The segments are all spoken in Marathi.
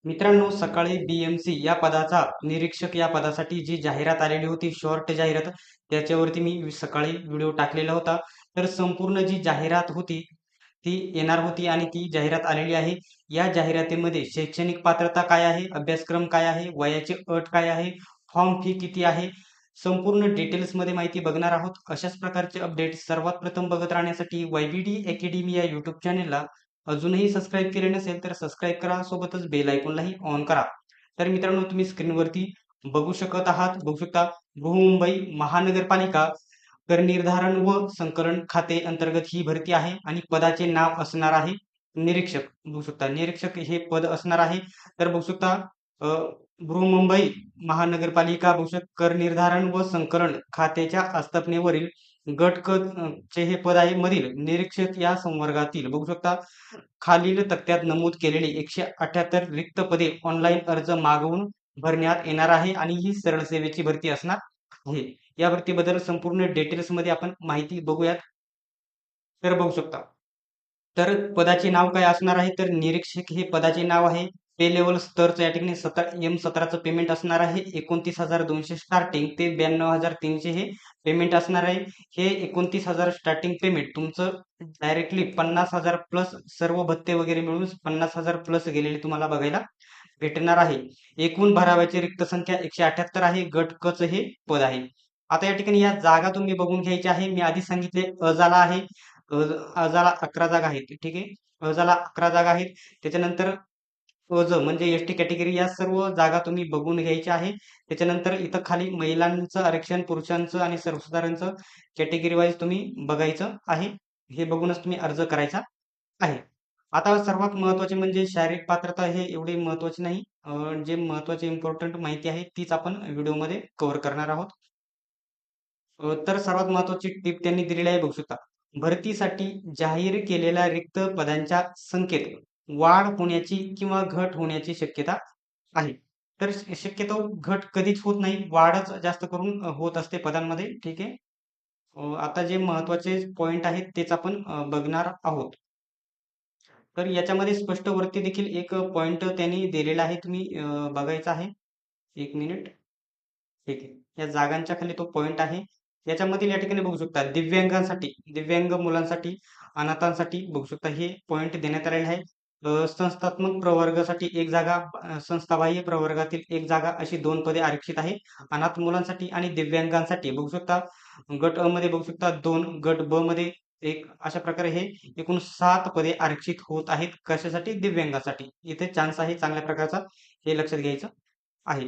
मित्रांनो, सकाळी BMC या पदाचा निरीक्षक या पदासाठी जी जाहिरात आलेली होती, शॉर्ट जाहिरात, त्याच्यावरती मी सकाळी व्हिडिओ टाकलेला होता. तर संपूर्ण जी जाहिरात होती, ती येणार होती आणि ती जाहिरात आलेली आहे. या जाहिरातीमध्ये शैक्षणिक पात्रता काय आहे, अभ्यासक्रम काय आहे, वयाची अट काय आहे, फॉर्म फी किती आहे, संपूर्ण डिटेल्समध्ये माहिती बघणार आहोत. अशाच प्रकारचे अपडेट सर्वात प्रथम बघत राहण्यासाठी YBD अकॅडमी या यूट्यूब चॅनेलला अजूनही सबस्क्राईब केले नसेल तर सबस्क्राईब करा, सोबतच बेल आयकॉनलाही ऑन करा. तर मित्रांनो, तुम्ही स्क्रीनवरती बघू शकता बृहन्मुंबई महानगरपालिका कर निर्धारण व संकलन खाते अंतर्गत ही भरती आहे आणि पदाचे नाव असणार आहे निरीक्षक. बघू शकता निरीक्षक हे पद असणार आहे. तर बघू शकता अ, बृहन्मुंबई महानगरपालिका बघू शकता कर निर्धारण व संकलन खात्याच्या आस्थापनेवरील गट क चे हे पद आहे मधील निरीक्षक या संवर्गातील बघू शकता खालील तक्त्यात नमूद केलेली 178 रिक्त पदे ऑनलाईन अर्ज मागवून भरण्यात येणार आहे आणि ही सरळ सेवेची भरती असणार आहे. या भरतीबद्दल संपूर्ण डिटेल्समध्ये आपण माहिती बघूयात. तर बघू शकता. तर पदाचे नाव काय असणार आहे? तर निरीक्षक हे पदाचे नाव आहे. पे लेव्हल स्तरचं या ठिकाणी M17चं पेमेंट असणार आहे. 29,200 स्टार्टिंग ते 92,300 हे पेमेंट असणार आहे. हे 29,000 स्टार्टिंग पेमेंट तुमचं डायरेक्टली 50,000 प्लस सर्व भत्ते वगैरे मिळून 50,000 प्लस गेलेले तुम्हाला बघायला भेटणार आहे. एकूण भराव्याची रिक्त संख्या 178 आहे. गट क चं हे पद आहे. आता या ठिकाणी या जागा तुम्ही बघून घ्यायच्या आहे. मी आधी सांगितले अजाला आहे. अजाला 11 जागा आहेत. ठीक आहे. अजाला 11 जागा आहेत. त्याच्यानंतर अज म्हणजे एसटी कॅटेगरी या सर्व जागा तुम्ही बघून घ्यायच्या आहे. त्याच्यानंतर इथं खाली महिलांचं आरक्षण, पुरुषांचं आणि सर्वसाधारणचं कॅटेगरी वाईज तुम्ही बघायचं आहे. हे बघूनच तुम्ही अर्ज करायचा आहे. आता सर्वात महत्त्वाचे म्हणजे शारीरिक पात्रता हे एवढे महत्त्वाचे नाही. जे महत्त्वाचे इम्पोर्टंट माहिती आहे तीच आपण व्हिडिओमध्ये कव्हर करणार आहोत. तर सर्वात महत्त्वाची टिप त्यांनी दिलेली आहे बघू शकता. भरतीसाठी जाहीर केलेल्या रिक्त पदांच्या संख्येत वाढ होण्याची किंवा घट होण्याची शक्यता आहे. तर शक्यतो घट कधीच होत नाही. वाढच जास्त करून होत असते पदांमध्ये. ठीक आहे. आता जे महत्त्वाचे पॉइंट आहेत तेच आपण बघणार आहोत. तर याच्यामध्ये स्पष्ट वरती देखील एक पॉइंट त्यांनी दिलेला आहे. तुम्ही बघायचा आहे. 1 मिनिट. ठीक आहे. या जागांच्या खाली तो पॉइंट आहे. याच्यामधील या ठिकाणी बघू शकता दिव्यांगांसाठी, दिव्यांग मुलांसाठी, अनाथांसाठी बघू शकता हे पॉइंट देण्यात आलेले आहे. संस्थात्मक प्रवर्गासाठी 1 जागा, संस्थाबाह्य प्रवर्गातील 1 जागा अशी 2 पदे आरक्षित आहे. अनाथ मुलांसाठी आणि दिव्यांगांसाठी बघू शकता गट अ मध्ये बघू शकता 2, गट ब मध्ये 1 अशा प्रकारे हे एकूण 7 पदे आरक्षित होत आहेत. कशासाठी? दिव्यांगासाठी. इथे चान्स आहे चांगल्या प्रकारचा. हे लक्षात घ्यायचं आहे.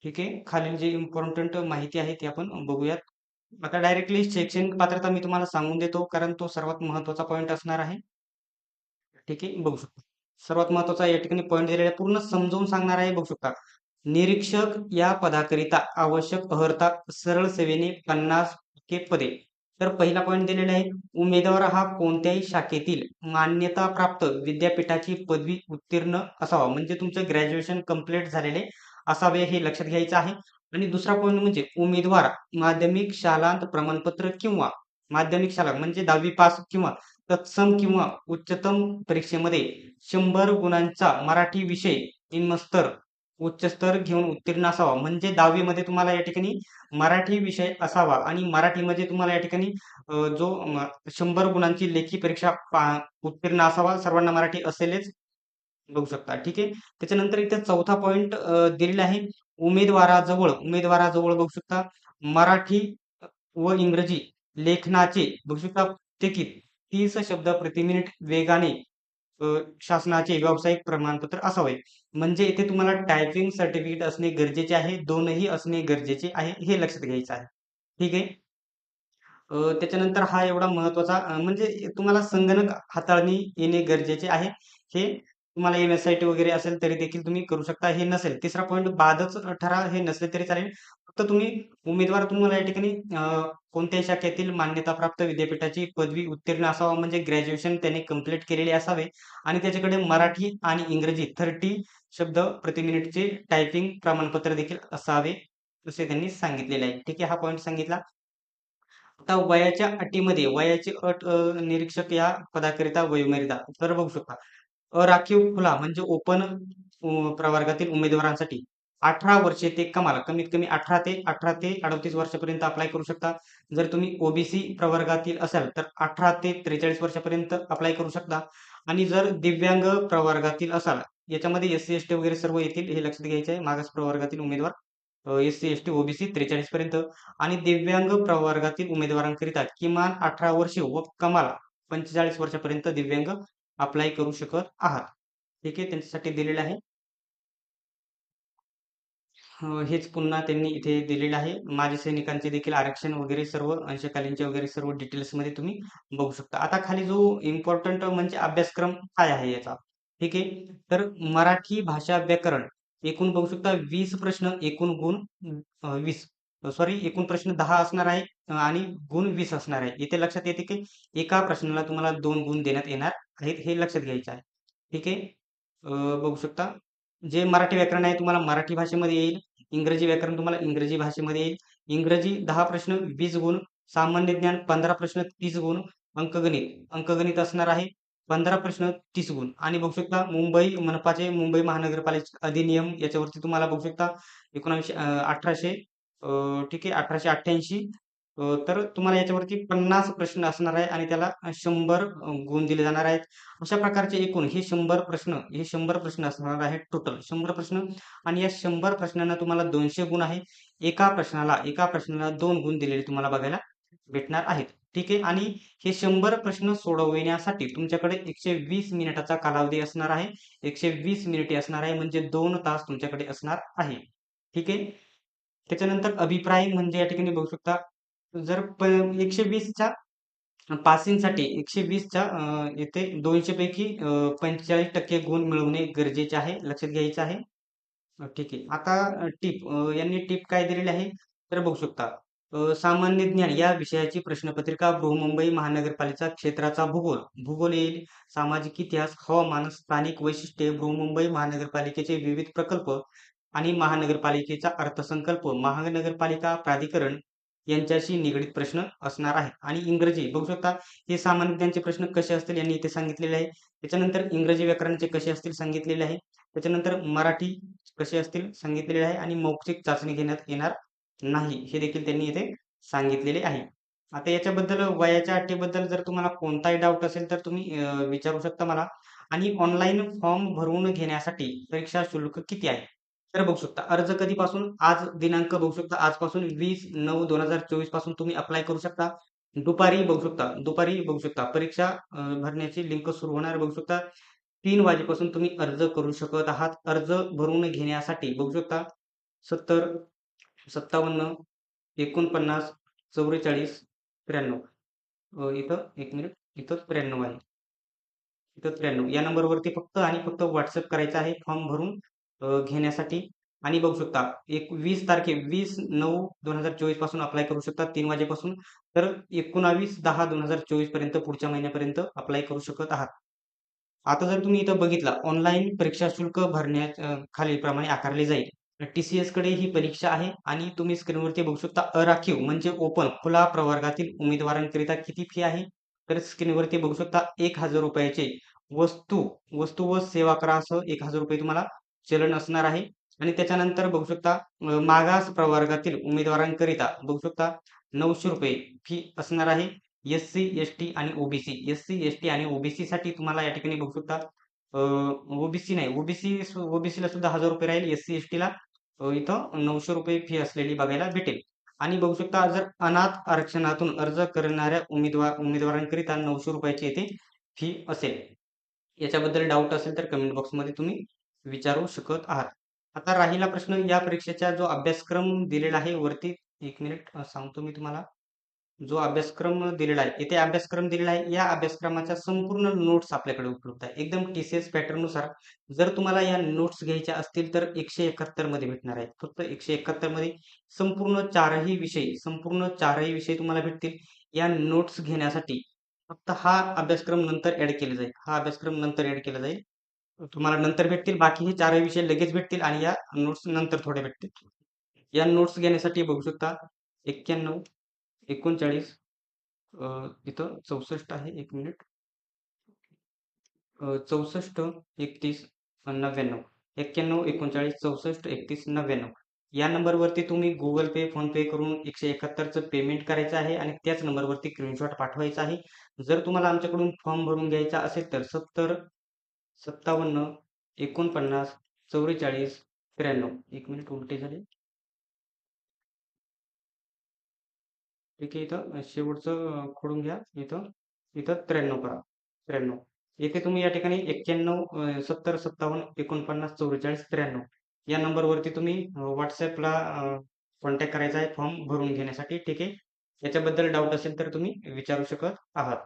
ठीक आहे. खालील जी इम्पोर्टंट माहिती आहे ती आपण बघूयात. आता डायरेक्टली शैक्षणिक पात्रता मी तुम्हाला सांगून देतो कारण तो सर्वात महत्त्वाचा पॉइंट असणार आहे. ठीक आहे. बघू शकता. सर्वात महत्त्वाचा या ठिकाणी पॉइंट दिलेला आहे. पूर्ण समजावून सांगणार आहे बघू शकता. निरीक्षक या पदाकरिता आवश्यक अर्हता सरळ सेवेने 50% पदे. तर पहिला पॉइंट दिलेला आहे. उमेदवार हा कोणत्याही शाखेतील मान्यताप्राप्त विद्यापीठाची पदवी उत्तीर्ण असावा. म्हणजे तुमचं ग्रॅज्युएशन कंप्लीट झालेले असावे हे लक्षात घ्यायचं आहे. आणि दुसरा पॉइंट म्हणजे उमेदवार माध्यमिक शालांत प्रमाणपत्र किंवा माध्यमिक शाळा म्हणजे 10वी पास किंवा तत्सम किंवा उच्चतम परीक्षेमध्ये 100 गुणांचा मराठी विषय निम्नस्तर उच्च स्तर घेऊन उत्तीर्ण असावा. म्हणजे 10वी मध्ये तुम्हाला या ठिकाणी मराठी विषय असावा आणि मराठीमध्ये तुम्हाला या ठिकाणी जो 100 गुणांची लेखी परीक्षा उत्तीर्ण असावा. सर्वांना मराठी असेलच बघू शकता. ठीक आहे. त्याच्यानंतर इथे चौथा पॉइंट दिलेला आहे. उमेदवाराजवळ बघू शकता मराठी व इंग्रजी लेखनाचे बघू शकता ते किती 30 शब्द प्रति मिनिट वेगाने अ, शासनाचे व्यावसायिक प्रमाणपत्र असावे. म्हणजे इथे तुम्हाला टायपिंग सर्टिफिकेट असणे गरजेचे आहे. दोनही असणे गरजेचे आहे. हे लक्षात घ्यायचं आहे. ठीक आहे. त्याच्यानंतर हा एवढा महत्त्वाचा म्हणजे तुम्हाला संगणक हाताळणी येणे गरजेचे आहे. हे तुम्हाला एम-एस-सी-आय-टी वगैरे असेल तरी देखील तुम्ही करू शकता. हे नसेल तिसरा पॉइंट बादच ठरा हे नसले तरी चालेल. फक्त तुम्ही उमेदवार तुम्हाला या ठिकाणी कोणत्याही शाखेतील मान्यताप्राप्त विद्यापीठाची पदवी उत्तीर्ण असावा म्हणजे ग्रॅज्युएशन त्याने कंप्लीट केलेले असावे आणि त्याच्याकडे मराठी आणि इंग्रजी 30 शब्द प्रति मिनिटचे टायपिंग प्रमाणपत्र देखील असावे, असे त्यांनी सांगितलेले आहे. ठीक आहे. हा पॉइंट सांगितला. आता वयाच्या अटीमध्ये वयाची अट निरीक्षक या पदाकरिता वयोमर्यादा तर बघू शकता. अराखीव खुला म्हणजे ओपन प्रवर्गातील उमेदवारांसाठी 18 वर्षे ते कमाल कमीत कमी 18 ते 38 वर्षापर्यंत अप्लाय करू शकता. जर तुम्ही ओबीसी प्रवर्गातील असाल तर 18 ते 43 वर्षापर्यंत अप्लाय करू शकता. आणि जर दिव्यांग प्रवर्गातील असाल, याच्यामध्ये एस सी एस टी वगैरे सर्व येतील, हे लक्षात घ्यायचं आहे. मागास प्रवर्गातील उमेदवार S C S T OBC 43 पर्यंत, आणि दिव्यांग प्रवर्गातील उमेदवारांकरिता किमान 18 वर्षे व कमाल 45 वर्षापर्यंत दिव्यांग अप्लाय करू शकत आहात. ठीक आहे, त्यांच्यासाठी दिलेलं आहे. हेच पुन्हा त्यांनी इथे दिलेलं आहे. माजी सैनिकांचे देखील आरक्षण वगैरे सर्व, अंशकालीनचे वगैरे सर्व डिटेल्समध्ये तुम्ही बघू शकता. आता खाली जो इम्पॉर्टंट म्हणजे अभ्यासक्रम काय आहे याचा, ठीक आहे. तर मराठी भाषा व्याकरण एकूण बघू शकता 20 प्रश्न, एकूण गुण 20, सॉरी, एकूण प्रश्न 10 असणार आहे आणि गुण 20 असणार आहे. इथे लक्षात येते की एका प्रश्नाला तुम्हाला 2 गुण देण्यात येणार आहेत, हे लक्षात घ्यायचं आहे. ठीक आहे. बघू शकता जे मराठी व्याकरण आहे तुम्हाला मराठी भाषेमध्ये येईल, इंग्रजी व्याकरण तुम्हाला इंग्रजी भाषेमध्ये येईल. इंग्रजी 10 प्रश्न 20 गुण, सामान्य ज्ञान 15 प्रश्न 30 गुण, अंकगणित असणार आहे 15 प्रश्न 30 गुण. आणि बघू शकता मुंबई मनपाचे, मुंबई महानगरपालिका अधिनियम याच्यावरती तुम्हाला बघू शकता 1800, ठीक आहे, 1888, तर तुम्हाला याच्यावरती 50 प्रश्न असणार आहे आणि त्याला 100 गुण दिले जाणार आहेत. अशा प्रकारचे एकूण हे 100 प्रश्न असणार आहेत, टोटल 100 प्रश्न. आणि या 100 प्रश्नांना तुम्हाला 200 गुण आहे. एका प्रश्नाला 2 गुण दिलेले तुम्हाला बघायला भेटणार आहेत. ठीक आहे. आणि हे 100 प्रश्न सोडवण्यासाठी तुमच्याकडे 120 मिनिटाचा कालावधी असणार आहे. 120 मिनिटे असणार आहे, म्हणजे 2 तास तुमच्याकडे असणार आहे. ठीक आहे. त्याच्यानंतर अभिप्राय म्हणजे या ठिकाणी बघू शकता, जर 120च्या पासिंगसाठी 120च्या येथे 200 पैकी 45% गुण मिळवणे गरजेचे आहे, लक्षात घ्यायचं आहे. ठीक आहे. आता टिप, यांनी टिप काय दिलेली आहे तर बघू शकता. सामान्य ज्ञान या विषयाची प्रश्नपत्रिका बृहन्मुंबई महानगरपालिका क्षेत्राचा भूगोल येईल, सामाजिक इतिहास, हवामान, स्थानिक वैशिष्ट्ये, बृहन्मुंबई महानगरपालिकेचे विविध प्रकल्प आणि महानगरपालिकेचा अर्थसंकल्प, महानगरपालिका प्राधिकरण यांच्याशी निगडीत प्रश्न असणार आहे. आणि इंग्रजी बघू शकता, हे सामान्य ज्ञानचे प्रश्न कसे असतील यांनी इथे सांगितलेले आहे. त्याच्यानंतर इंग्रजी व्याकरणाचे कसे असतील सांगितलेले आहे. त्याच्यानंतर मराठी कसे असतील सांगितलेले आहे. आणि मौखिक चाचणी घेण्यात येणार नाही, हे देखील त्यांनी इथे सांगितलेले आहे. आता याच्याबद्दल वयाच्या अटीबद्दल जर तुम्हाला कोणताही डाऊट असेल तर तुम्ही विचारू शकता मला. आणि ऑनलाईन फॉर्म भरून घेण्यासाठी परीक्षा शुल्क किती आहे? तर बघू शकता अर्ज कधीपासून, आज दिनांक बघू शकता, आजपासून 20/9/2024 पासून तुम्ही अप्लाय करू शकता. दुपारी बघू शकता परीक्षा भरण्याची लिंक सुरू होणार बघू शकता. 3 वाजेपासून तुम्ही अर्ज करू शकत आहात. अर्ज भरून घेण्यासाठी बघू शकता 70, 57, 49, 44, 93. इथं 1 मिनिट, इथं 93 आहे. इथं 93 या नंबरवरती फक्त आणि फक्त WhatsApp करायचं आहे फॉर्म भरून घेण्यासाठी. आणि बघू शकता 20/9/2024 पासून अप्लाय करू शकता 3 वाजेपासून. तर 19/10/2024 पर्यंत, पुढच्या महिन्यापर्यंत अप्लाय करू शकत आहात. आता जर तुम्ही इथं बघितलं ऑनलाईन परीक्षा शुल्क खालीलप्रमाणे आकारले जाईल. TCS कडे ही परीक्षा आहे आणि तुम्ही स्क्रीनवरती बघू शकता अराखीव म्हणजे ओपन खुला प्रवर्गातील उमेदवारांकरिता किती फी आहे. तर स्क्रीनवरती बघू शकता ₹1000 वस्तू वस्तू व सेवा करासह ₹1000 तुम्हाला चलन असणार आहे. आणि त्याच्यानंतर बघू शकता मागास प्रवर्गातील उमेदवारांकरिता बघू शकता ₹900 फी असणार आहे. एस-सी, एस-टी आणि ओबीसी. एस-सी, एस-टी आणि ओबीसी साठी तुम्हाला या ठिकाणी बघू शकता ओबीसी नाही, ओबीसीला सुद्धा ₹1000 राहील. एस-सी, एस-टीला इथं ₹900 फी असलेली बघायला भेटेल. आणि बघू शकता जर अनाथ आरक्षणातून अर्ज करणाऱ्या उमेदवारांकरिता ₹900 येथे फी असेल. याच्याबद्दल डाऊट असेल तर कमेंट बॉक्समध्ये तुम्ही विचारू शकत आहात. आता राहिला प्रश्न या परीक्षेचा जो अभ्यासक्रम दिलेला आहे वरती, 1 मिनिट सांगतो मी तुम्हाला. जो अभ्यासक्रम दिलेला आहे, इथे अभ्यासक्रम दिलेला आहे. या अभ्यासक्रमाच्या संपूर्ण नोट्स आपल्याकडे उपलब्ध आहे. एकदम TCS पॅटर्ननुसार. जर तुम्हाला या नोट्स घ्यायच्या असतील तर 171 मध्ये भेटणार आहेत. फक्त 171 मध्ये संपूर्ण चारही विषय तुम्हाला भेटतील. या नोट्स घेण्यासाठी फक्त हा अभ्यासक्रम नंतर ॲड केला जाईल. तुम्हाला नंतर भेटतील. बाकी हे चारही विषय लगेच भेटतील आणि या नोट्स नंतर थोड्या भेटतील. या नोट्स घेण्यासाठी बघू शकता 91, 39, इथं 64 आहे. 1 मिनिट. 64, 31, 99 91 39 64 31 99 या नंबरवरती तुम्ही Google Pay, PhonePe करून 171चं पेमेंट करायचं आहे आणि त्याच नंबरवरती स्क्रीनशॉट पाठवायचा आहे. जर तुम्हाला आमच्याकडून फॉर्म भरून घ्यायचा असेल तर 70 57 49 44 93 1 मिनिट उलटे झाले. ठीक आहे. इथं शेवटचं खोडून घ्या. इथं इथं 93 करा. 93 येथे तुम्ही या ठिकाणी 91 70 57 49 44 93 या नंबरवरती तुम्ही WhatsAppला कॉन्टॅक्ट करायचा आहे फॉर्म भरून घेण्यासाठी. ठीक आहे. याच्याबद्दल डाऊट असेल तर तुम्ही विचारू शकत आहात.